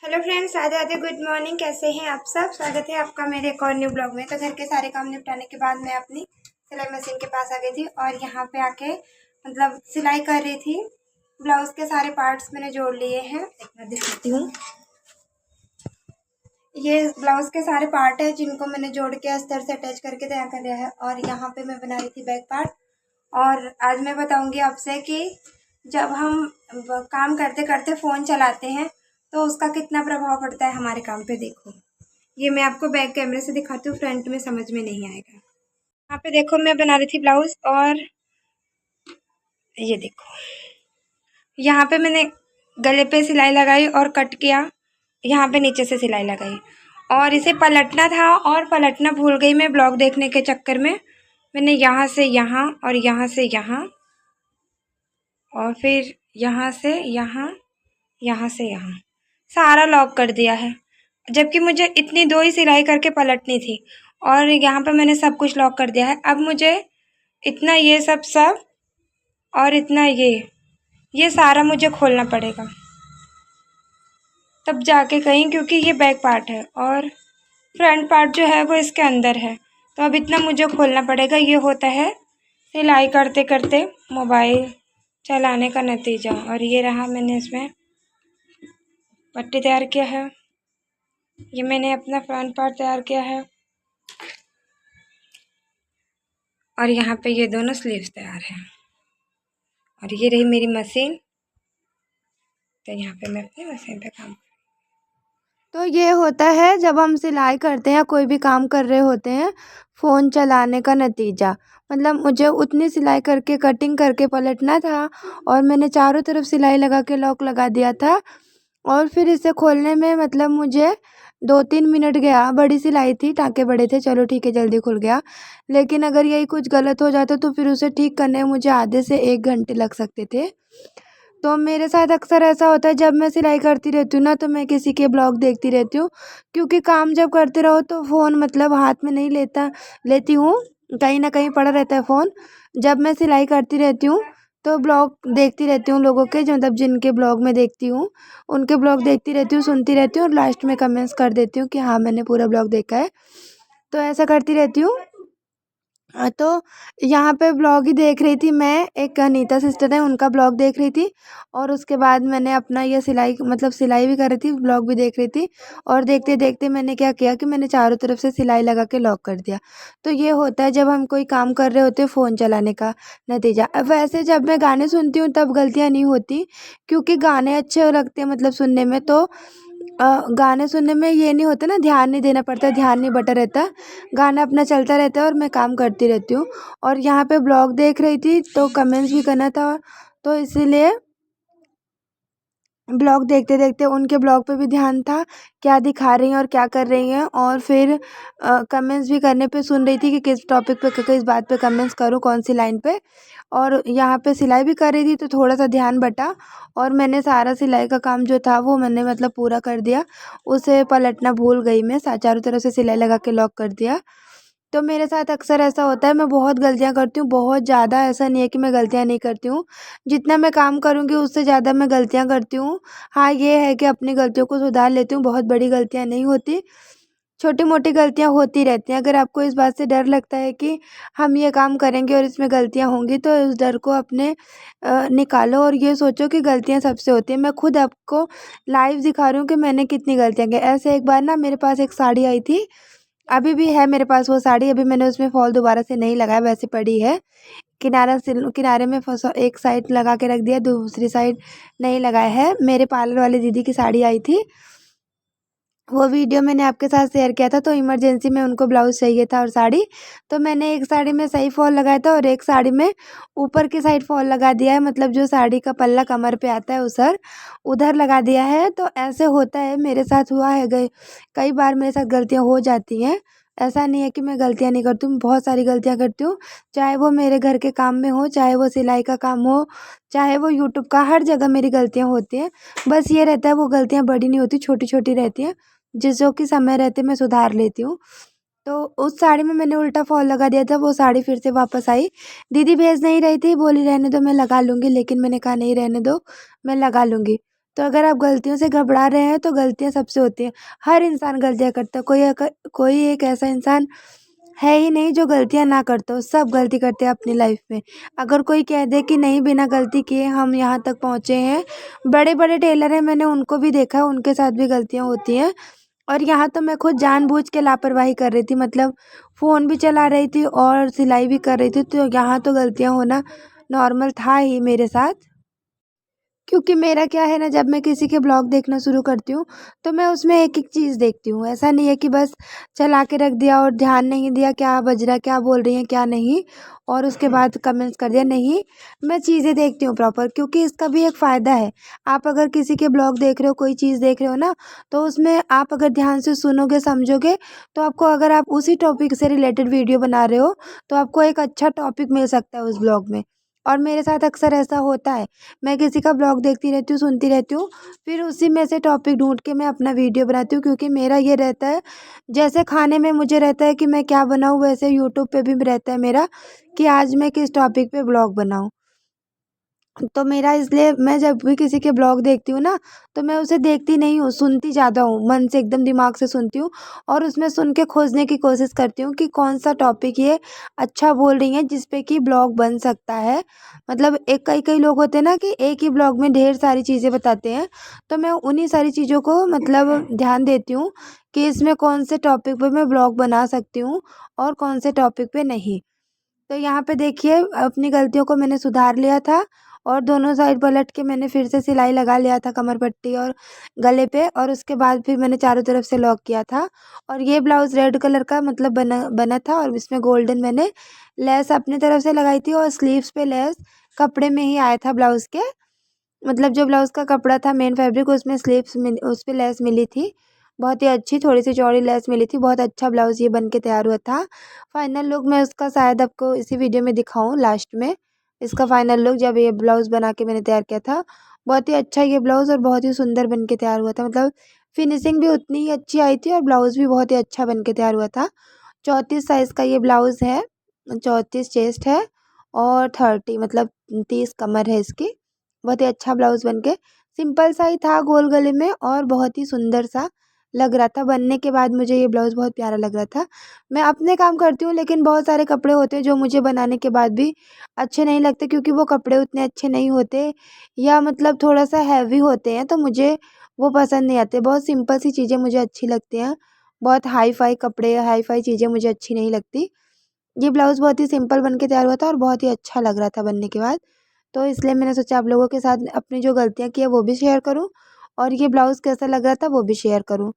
Hello friends, Radhe Radhe, good morning. कैसे हैं आप सब? स्वागत है आपका मेरे एक और न्यू ब्लॉग में। तो घर के सारे काम निपटाने के बाद मैं अपनी सिलाई मशीन के पास आ गई थी और यहाँ पे आके मतलब सिलाई कर रही थी। ब्लाउज के सारे पार्ट्स मैंने जोड़ लिए हैं, एक बार दिखाती हूँ। ये ब्लाउज के सारे पार्ट है जिनको मैंने जोड़ के अस्तर से अटैच करके तैयार कर लिया है। और यहाँ पे मैं बना रही थी बैक पार्ट। और आज मैं बताऊँगी आपसे कि जब हम काम करते करते फ़ोन चलाते हैं तो उसका कितना प्रभाव पड़ता है हमारे काम पे। देखो, ये मैं आपको बैक कैमरे से दिखाती हूँ, फ्रंट में समझ में नहीं आएगा। यहाँ पे देखो, मैं बना रही थी ब्लाउज और ये देखो, यहाँ पे मैंने गले पे सिलाई लगाई और कट किया, यहाँ पे नीचे से सिलाई लगाई और इसे पलटना था और पलटना भूल गई मैं ब्लॉग देखने के चक्कर में। मैंने यहाँ से यहाँ और यहाँ से यहाँ और फिर यहाँ से यहाँ, यहाँ से यहाँ सारा लॉक कर दिया है, जबकि मुझे इतनी दो ही सिलाई करके पलटनी थी। और यहाँ पे मैंने सब कुछ लॉक कर दिया है। अब मुझे इतना ये सब और इतना ये सारा मुझे खोलना पड़ेगा तब जाके कहीं, क्योंकि ये बैक पार्ट है और फ्रंट पार्ट जो है वो इसके अंदर है। तो अब इतना मुझे खोलना पड़ेगा। ये होता है सिलाई करते करते मोबाइल चलाने का नतीजा। और ये रहा, मैंने इसमें पट्टी तैयार किया है। ये मैंने अपना फ्रंट पार्ट तैयार किया है और यहाँ पे ये दोनों स्लीव्स तैयार हैं। और ये रही मेरी मशीन। तो यहाँ पे मैं अपनी मशीन पे काम। तो ये होता है जब हम सिलाई करते हैं या कोई भी काम कर रहे होते हैं, फ़ोन चलाने का नतीजा। मतलब मुझे उतनी सिलाई करके कटिंग करके पलटना था और मैंने चारों तरफ सिलाई लगा के लॉक लगा दिया था। और फिर इसे खोलने में मतलब मुझे 2-3 मिनट गया। बड़ी सिलाई थी, टाँके बड़े थे, चलो ठीक है, जल्दी खुल गया। लेकिन अगर यही कुछ गलत हो जाता तो फिर उसे ठीक करने में मुझे आधे से 1 घंटे लग सकते थे। तो मेरे साथ अक्सर ऐसा होता है, जब मैं सिलाई करती रहती हूँ ना तो मैं किसी के ब्लॉग देखती रहती हूँ, क्योंकि काम जब करते रहो तो फ़ोन मतलब हाथ में नहीं लेती हूँ, कहीं ना कहीं पड़ा रहता है फ़ोन। जब मैं सिलाई करती रहती हूँ तो ब्लॉग देखती रहती हूँ लोगों के, जो मतलब जिनके ब्लॉग मैं देखती हूँ उनके ब्लॉग देखती रहती हूँ, सुनती रहती हूँ और लास्ट में कमेंट्स कर देती हूँ कि हाँ मैंने पूरा ब्लॉग देखा है। तो ऐसा करती रहती हूँ। तो यहाँ पे ब्लॉग ही देख रही थी मैं, एक अनीता सिस्टर है उनका ब्लॉग देख रही थी और उसके बाद मैंने अपना ये सिलाई मतलब सिलाई भी कर रही थी, ब्लॉग भी देख रही थी। और देखते देखते मैंने क्या किया कि मैंने चारों तरफ से सिलाई लगा के लॉक कर दिया। तो ये होता है जब हम कोई काम कर रहे होते हैं फ़ोन चलाने का नतीजा। वैसे जब मैं गाने सुनती हूँ तब गलतियाँ नहीं होती, क्योंकि गाने अच्छे लगते हैं मतलब सुनने में। तो गाने सुनने में ये नहीं होता ना, ध्यान नहीं देना पड़ता, ध्यान नहीं बटा रहता, गाना अपना चलता रहता है और मैं काम करती रहती हूँ। और यहाँ पे ब्लॉग देख रही थी तो कमेंट्स भी करना था, तो इसीलिए ब्लॉग देखते देखते उनके ब्लॉग पे भी ध्यान था, क्या दिखा रही हैं और क्या कर रही हैं। और फिर कमेंट्स भी करने पे सुन रही थी कि किस टॉपिक पे किस बात पे कमेंट्स करूँ, कौन सी लाइन पे। और यहाँ पे सिलाई भी कर रही थी तो थोड़ा सा ध्यान बटा और मैंने सारा सिलाई का काम जो था वो मैंने मतलब पूरा कर दिया। उसे पलटना भूल गई मैं, चारों तरफ से सिलाई लगा के लॉक कर दिया। तो मेरे साथ अक्सर ऐसा होता है, मैं बहुत गलतियाँ करती हूँ, बहुत ज़्यादा। ऐसा नहीं है कि मैं गलतियाँ नहीं करती हूँ, जितना मैं काम करूँगी उससे ज़्यादा मैं गलतियाँ करती हूँ। हाँ, ये है कि अपनी गलतियों को सुधार लेती हूँ, बहुत बड़ी गलतियाँ नहीं होती, छोटी मोटी गलतियाँ होती रहती हैं। अगर आपको इस बात से डर लगता है कि हम ये काम करेंगे और इसमें गलतियाँ होंगी, तो इस डर को अपने निकालो और ये सोचो कि गलतियाँ सबसे होती हैं। मैं खुद आपको लाइव दिखा रही हूँ कि मैंने कितनी गलतियाँ की। ऐसे एक बार ना मेरे पास एक साड़ी आई थी, अभी भी है मेरे पास वो साड़ी, अभी मैंने उसमें फॉल दोबारा से नहीं लगाया, वैसे पड़ी है। किनारे में फंसा, एक साइड लगा के रख दिया, दूसरी साइड नहीं लगाया है। मेरे पार्लर वाली दीदी की साड़ी आई थी, वो वीडियो मैंने आपके साथ शेयर किया था। तो इमरजेंसी में उनको ब्लाउज़ चाहिए था और साड़ी, तो मैंने एक साड़ी में सही फॉल लगाया था और एक साड़ी में ऊपर की साइड फॉल लगा दिया है, मतलब जो साड़ी का पल्ला कमर पे आता है उधर लगा दिया है। तो ऐसे होता है, मेरे साथ हुआ है, कई बार मेरे साथ गलतियाँ हो जाती हैं। ऐसा नहीं है कि मैं गलतियाँ नहीं करती हूँ, बहुत सारी गलतियाँ करती हूँ, चाहे वो मेरे घर के काम में हो, चाहे वो सिलाई का काम हो, चाहे वो यूट्यूब का, हर जगह मेरी गलतियाँ होती हैं। बस ये रहता है वो गलतियाँ बड़ी नहीं होती, छोटी छोटी रहती हैं, जो कि समय रहते मैं सुधार लेती हूँ। तो उस साड़ी में मैंने उल्टा फॉल लगा दिया था, वो साड़ी फिर से वापस आई। दीदी भेज नहीं रही थी, बोली रहने दो मैं लगा लूँगी, लेकिन मैंने कहा नहीं रहने दो, मैं लगा लूँगी। तो अगर आप गलतियों से घबरा रहे हैं तो गलतियाँ सबसे होती हैं। हर इंसान गलतियाँ करता है, कोई एक ऐसा इंसान है ही नहीं जो गलतियाँ ना करता हो। सब गलती करते हैं अपनी लाइफ में। अगर कोई कह दे कि नहीं, बिना गलती किए हम यहाँ तक पहुँचे हैं, बड़े बड़े टेलर हैं, मैंने उनको भी देखा है, उनके साथ भी गलतियाँ होती हैं। और यहाँ तो मैं खुद जानबूझ के लापरवाही कर रही थी, मतलब फ़ोन भी चला रही थी और सिलाई भी कर रही थी, तो यहाँ तो गलतियाँ होना नॉर्मल था ही मेरे साथ। क्योंकि मेरा क्या है ना, जब मैं किसी के ब्लॉग देखना शुरू करती हूँ तो मैं उसमें एक-एक चीज़ देखती हूँ। ऐसा नहीं है कि बस चला के रख दिया और ध्यान नहीं दिया क्या बज रहा है, क्या बोल रही हैं, क्या नहीं, और उसके बाद कमेंट्स कर दिया। नहीं, मैं चीज़ें देखती हूँ प्रॉपर, क्योंकि इसका भी एक फ़ायदा है। आप अगर किसी के ब्लॉग देख रहे हो, कोई चीज़ देख रहे हो ना, तो उसमें आप अगर ध्यान से सुनोगे, समझोगे, तो आपको, अगर आप उसी टॉपिक से रिलेटेड वीडियो बना रहे हो, तो आपको एक अच्छा टॉपिक मिल सकता है उस ब्लॉग में। और मेरे साथ अक्सर ऐसा होता है। मैं किसी का ब्लॉग देखती रहती हूँ, सुनती रहती हूँ, फिर उसी में से टॉपिक ढूँढ के मैं अपना वीडियो बनाती हूँ, क्योंकि मेरा ये रहता है, जैसे खाने में मुझे रहता है कि मैं क्या बनाऊँ, वैसे यूट्यूब पे भी रहता है मेरा कि आज मैं किस टॉपिक पे ब्लॉग बनाऊँ। तो मेरा इसलिए मैं जब भी किसी के ब्लॉग देखती हूँ ना, तो मैं उसे देखती नहीं हूँ, सुनती ज़्यादा हूँ, मन से एकदम दिमाग से सुनती हूँ और उसमें सुन के खोजने की कोशिश करती हूँ कि कौन-सा टॉपिक ये अच्छा बोल रही हैं जिस पे कि ब्लॉग बन सकता है। मतलब एक कई-कई लोग होते हैं ना कि एक ही ब्लॉग में ढेर सारी चीज़ें बताते हैं, तो मैं उन्हीं सारी चीज़ों को मतलब ध्यान देती हूँ कि इसमें कौन से टॉपिक पे मैं ब्लॉग बना सकती हूँ और कौन से टॉपिक पे नहीं। तो यहाँ पे देखिए, अपनी गलतियों को मैंने सुधार लिया था और दोनों साइड पलट के मैंने फिर से सिलाई लगा लिया था कमर पट्टी और गले पे, और उसके बाद फिर मैंने चारों तरफ से लॉक किया था। और ये ब्लाउज़ रेड कलर का मतलब बना बना था और इसमें गोल्डन मैंने लेस अपनी तरफ से लगाई थी और स्लीव्स पे लेस कपड़े में ही आया था ब्लाउज़ के। मतलब जो ब्लाउज़ का कपड़ा था, मेन फैब्रिक, उसमें स्लीव्स मिल उस पे लेस मिली थी। बहुत ही अच्छी थोड़ी-सी चौड़ी लेस मिली थी। बहुत अच्छा ब्लाउज़ ये बन के तैयार हुआ था। फाइनल लुक मैं उसका शायद आपको इसी वीडियो में दिखाऊँ लास्ट में। इसका फाइनल लुक जब ये ब्लाउज़ बना के मैंने तैयार किया था। बहुत ही अच्छा ये ब्लाउज़ और बहुत ही सुंदर बन के तैयार हुआ था। मतलब फिनिशिंग भी उतनी ही अच्छी आई थी और ब्लाउज़ भी बहुत ही अच्छा बन के तैयार हुआ था। 34 साइज़ का ये ब्लाउज़ है, 34 चेस्ट है और 30 मतलब 30 कमर है इसकी। बहुत ही अच्छा ब्लाउज़ बन के सिंपल सा ही था गोल गले में और बहुत ही सुंदर सा लग रहा था। बनने के बाद मुझे ये ब्लाउज़ बहुत प्यारा लग रहा था। मैं अपने काम करती हूँ, लेकिन बहुत सारे कपड़े होते हैं जो मुझे बनाने के बाद भी अच्छे नहीं लगते, क्योंकि वो कपड़े उतने अच्छे नहीं होते या मतलब थोड़ा-सा हैवी होते हैं, तो मुझे वो पसंद नहीं आते। बहुत सिंपल सी चीज़ें मुझे अच्छी लगती हैं। बहुत हाई-फ़ाई कपड़े, हाई-फ़ाई चीज़ें मुझे अच्छी नहीं लगती। ये ब्लाउज़ बहुत ही सिंपल बन के तैयार हुआ था और बहुत ही अच्छा लग रहा था बनने के बाद। तो इसलिए मैंने सोचा आप लोगों के साथ अपनी जो गलतियाँ की है वो भी शेयर करूँ और ये ब्लाउज़ कैसा लग रहा था वो भी शेयर करूँ।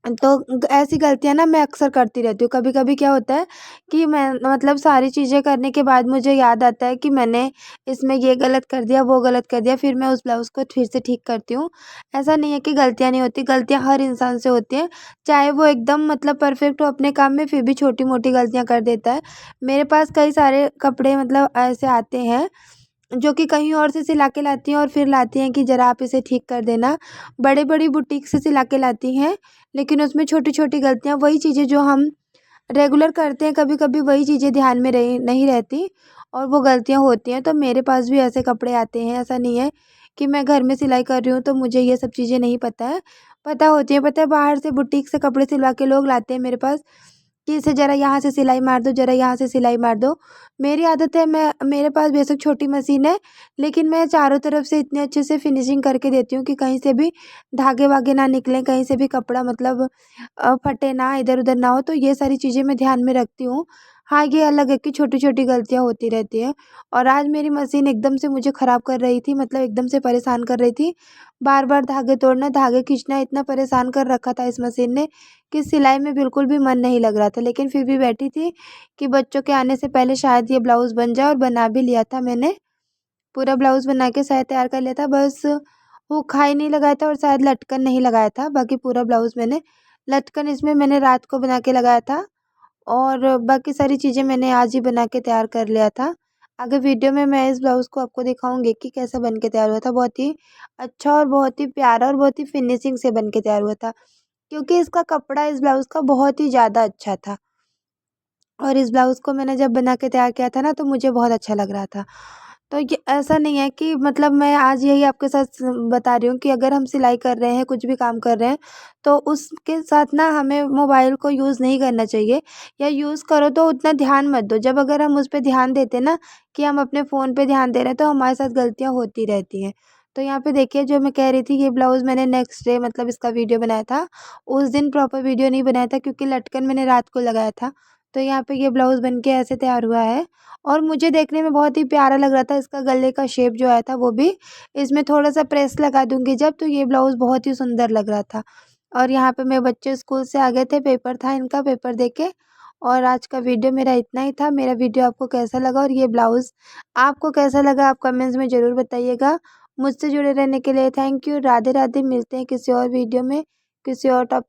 तो ऐसी गलतियाँ ना मैं अक्सर करती रहती हूँ। कभी-कभी क्या होता है कि मैं मतलब सारी चीज़ें करने के बाद मुझे याद आता है कि मैंने इसमें ये गलत कर दिया, वो गलत कर दिया, फिर मैं उस ब्लाउज़ को फिर से ठीक करती हूँ। ऐसा नहीं है कि गलतियाँ नहीं होती, गलतियाँ हर इंसान से होती हैं, चाहे वो एकदम मतलब परफ़ेक्ट हो अपने काम में, फिर भी छोटी-मोटी गलतियाँ कर देता है। मेरे पास कई सारे कपड़े मतलब ऐसे आते हैं जो कि कहीं और से सिला के लाती हैं और फिर लाती हैं कि ज़रा आप इसे ठीक कर देना। बड़ी-बड़ी बुटीक से सिला के लाती हैं, लेकिन उसमें छोटी-छोटी गलतियाँ, वही चीज़ें जो हम रेगुलर करते हैं, कभी-कभी वही चीज़ें ध्यान में रही नहीं रहती और वो गलतियाँ होती हैं। तो मेरे पास भी ऐसे कपड़े आते हैं, ऐसा नहीं है कि मैं घर में सिलाई कर रही हूँ तो मुझे ये सब चीज़ें नहीं पता है। पता होती हैं, पता है बाहर से बुटीक से कपड़े सिलवा के लोग लाते हैं मेरे पास कि इसे ज़रा यहाँ से सिलाई मार दो, ज़रा यहाँ से सिलाई मार दो। मेरी आदत है, मैं मेरे पास बेशक छोटी मशीन है, लेकिन मैं चारों तरफ से इतने अच्छे से फिनिशिंग करके देती हूँ कि कहीं से भी धागे-वागे ना निकलें, कहीं से भी कपड़ा मतलब फटे ना, इधर-उधर ना हो, तो ये सारी चीज़ें मैं ध्यान में रखती हूँ। हाँ, ये अलग है कि छोटी-छोटी गलतियाँ होती रहती हैं और आज मेरी मशीन एकदम से मुझे ख़राब कर रही थी, मतलब एकदम से परेशान कर रही थी। बार-बार धागे तोड़ना, धागे खींचना, इतना परेशान कर रखा था इस मशीन ने कि सिलाई में बिल्कुल भी मन नहीं लग रहा था। लेकिन फिर भी बैठी थी कि बच्चों के आने से पहले शायद ये ब्लाउज़ बन जाए और बना भी लिया था मैंने। पूरा ब्लाउज़ बना के शायद तैयार कर लिया था, बस हुक हाई नहीं लगाया था और शायद लटकन नहीं लगाया था। बाकी पूरा ब्लाउज़ मैंने लटकन इसमें मैंने रात को बना के लगाया था और बाकी सारी चीज़ें मैंने आज ही बना के तैयार कर लिया था। आगे वीडियो में मैं इस ब्लाउज़ को आपको दिखाऊँगी कि कैसा बन के तैयार हुआ था। बहुत ही अच्छा और बहुत ही प्यारा और बहुत ही फिनिशिंग से बन के तैयार हुआ था। क्योंकि इसका कपड़ा इस ब्लाउज़ का बहुत ही ज़्यादा अच्छा था और इस ब्लाउज़ को मैंने जब बना के तैयार किया था ना, तो मुझे बहुत अच्छा लग रहा था। तो ये ऐसा नहीं है कि मतलब मैं आज यही आपके साथ बता रही हूँ कि अगर हम सिलाई कर रहे हैं, कुछ भी काम कर रहे हैं, तो उसके साथ ना हमें मोबाइल को यूज़ नहीं करना चाहिए, या यूज़ करो तो उतना ध्यान मत दो। जब अगर हम उस पे ध्यान देते ना कि हम अपने फ़ोन पे ध्यान दे रहे हैं, तो हमारे साथ गलतियाँ होती रहती हैं। तो यहाँ पे देखिए, जो मैं कह रही थी, ये ब्लाउज़ मैंने नेक्स्ट डे मतलब इसका वीडियो बनाया था। उस दिन प्रॉपर वीडियो नहीं बनाया था क्योंकि लटकन मैंने रात को लगाया था। तो यहाँ पे ये ब्लाउज़ बन के ऐसे तैयार हुआ है और मुझे देखने में बहुत ही प्यारा लग रहा था। इसका गले का शेप जो आया था वो भी, इसमें थोड़ा-सा प्रेस लगा दूँगी जब, तो ये ब्लाउज़ बहुत ही सुंदर लग रहा था। और यहाँ पे मेरे बच्चे स्कूल से आ गए थे, पेपर था इनका, पेपर दे के। और आज का वीडियो मेरा इतना ही था। मेरा वीडियो आपको कैसा लगा और ये ब्लाउज़ आपको कैसा लगा, आप कमेंट्स में ज़रूर बताइएगा। मुझसे जुड़े रहने के लिए थैंक यू। राधे-राधे। मिलते हैं किसी और वीडियो में, किसी और टॉप